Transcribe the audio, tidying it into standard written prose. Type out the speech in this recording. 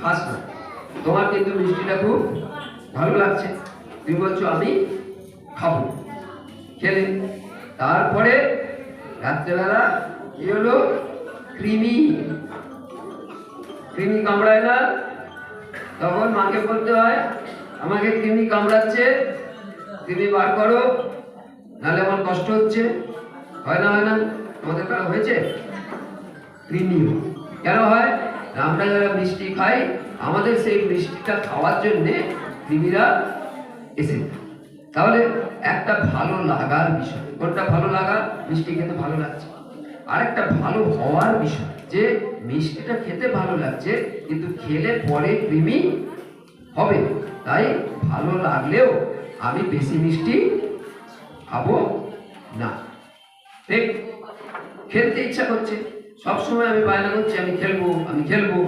খাস না, তোমার কিন্তু মিষ্টিটা খুব ভালো লাগছে, তুমি বলছো আমি খাবো, খেলে। তারপরে রাত্রেবেলা কি হলো, কৃমি কৃমি কামড়ায় না, তখন মাকে বলতে হয় আমাকে কৃমি কামড়াচ্ছে, কৃমি বার করো, নাহলে আমার কষ্ট হচ্ছে। হয় না, হয় না? তোমাদের কারো হয়েছে? কৃমি কেন হয়? আমরা যারা মিষ্টি খাই, আমাদের সেই মিষ্টিটা খাওয়ার জন্যে কৃমিরা এসে। তাহলে একটা ভালো লাগার বিষয়, কোনটা ভালো লাগা? মিষ্টি খেতে ভালো লাগছে। আর একটা ভালো হওয়ার বিষয়, যে মিষ্টিটা খেতে ভালো লাগছে, কিন্তু খেলে পরে কৃমি হবে, তাই ভালো লাগলেও আমি বেশি মিষ্টি খাবো না। ঠিক, খেলতে ইচ্ছা করছে, সবসময় আমি বায়না করছি আমি খেলবো, আমি খেলবো,